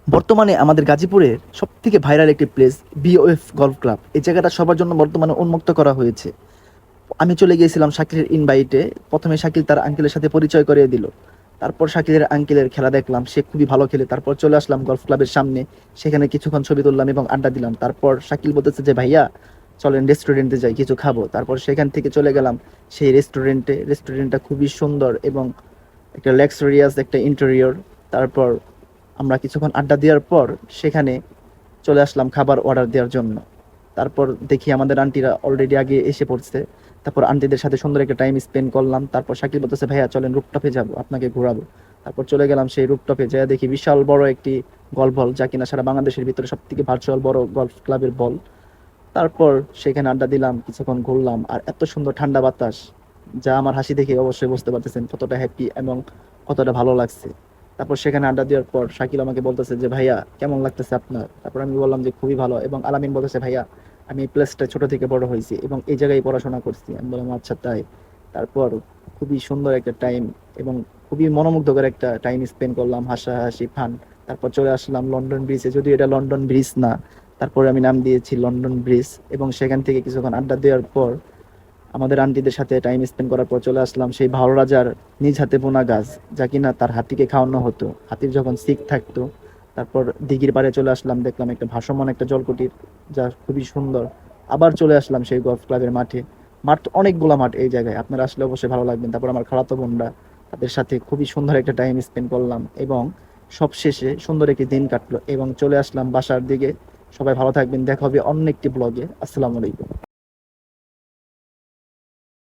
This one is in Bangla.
বর্তমানে আমাদের গাজীপুরের সবথেকে ভাইরাল একটি প্লেস বিওএফ গলফ ক্লাব। এই জায়গাটা সবার জন্য বর্তমানে উন্মুক্ত করা হয়েছে। আমি চলে গিয়েছিলাম শাকিলের ইনভাইটে। প্রথমে শাকিল তার আঙ্কেলের সাথে পরিচয় করিয়ে দিল। তারপর শাকিলের আঙ্কেলের খেলা দেখলাম, সে খুবই ভালো খেলে। তারপর চলে আসলাম গলফ ক্লাবের সামনে, সেখানে কিছুক্ষণ ছবি তুললাম এবং আড্ডা দিলাম। তারপর শাকিল বলতেছে যে ভাইয়া চলেন রেস্টুরেন্টে যাই, কিছু খাবো। তারপর সেখান থেকে চলে গেলাম সেই রেস্টুরেন্টে। রেস্টুরেন্টটা খুবই সুন্দর এবং একটা লাক্সারিয়াস একটা ইন্টেরিয়র। তারপর আমরা কিছুক্ষণ আড্ডা দেওয়ার পর সেখানে চলে আসলাম খাবার অর্ডার দেওয়ার জন্য। তারপর দেখি আমাদের আন্টিরা অলরেডি আগে এসে পড়ছে। তারপর আন্টিদের সাথে সুন্দর একটা টাইম স্পেন্ড করলাম। তারপর শাকিল বলতেছে ভাইয়া চলেন রুপটপে যাবো, আপনাকে ঘোরাবো। তারপর চলে গেলাম সেই রুপটপে, যা দেখি বিশাল বড় একটি গলফ বল, যা কিনা সারা বাংলাদেশের ভিতরে সব থেকে ভার্চুয়াল বড় গলফ ক্লাবের বল। তারপর সেখানে আড্ডা দিলাম, কিছুক্ষণ ঘুরলাম, আর এত সুন্দর ঠান্ডা বাতাস, যা আমার হাসি দেখে অবশ্যই বুঝতে পারতেছেন কতটা হ্যাপি এবং কতটা ভালো লাগছে। তারপর সেখানে আড্ডা দেওয়ার পর শাকিল আমাকে বলতেছে যে ভাইয়া কেমন লাগতেছে আপনার। তারপর আমি বললাম যে খুবই ভালো, এবং আলামিন বলতেছে ভাইয়া আমি এই প্লেসটা ছোট থেকে বড় হয়েছি এবং এই জায়গায় পড়াশোনা করছি। আমি বললাম আচ্ছা তাই। তারপর খুবই সুন্দর একটা টাইম এবং খুবই মনোমুগ্ধকর একটা টাইম স্পেন্ড করলাম, হাসাহাসি ফান। তারপর চলে আসলাম লন্ডন ব্রিজে, যদিও এটা লন্ডন ব্রিজ না, তারপরে আমি নাম দিয়েছি লন্ডন ব্রিজ। এবং সেখান থেকে কিছুক্ষণ আড্ডা দেওয়ার পর আমাদের আন্টিদের সাথে টাইম স্পেন্ড করার পর চলে আসলাম সেই ভালো রাজার নিজ হাতে বোনা গাছ, যা কিনা তার হাতিকে খাওয়ানো হতো হাতির যখন সিক থাকতো। তারপর দিঘির পাড়ে চলে আসলাম, দেখলাম একটা ভাসমান একটা জলকুটির, যা খুবই সুন্দর। আবার চলে আসলাম সেই গলফ ক্লাবের মাঠে। মাঠ অনেকগুলা মাঠ এই জায়গায়, আপনারা আসলে অবশ্যই ভালো লাগবেন। তারপর আমার খালাতো বোনরা, তাদের সাথে খুবই সুন্দর একটা টাইম স্পেন্ড করলাম এবং সবশেষে সুন্দর একটি দিন কাটলো এবং চলে আসলাম বাসার দিকে। সবাই ভালো থাকবেন, দেখা হবে অন্য একটি ব্লগে। আসসালামু আলাইকুম।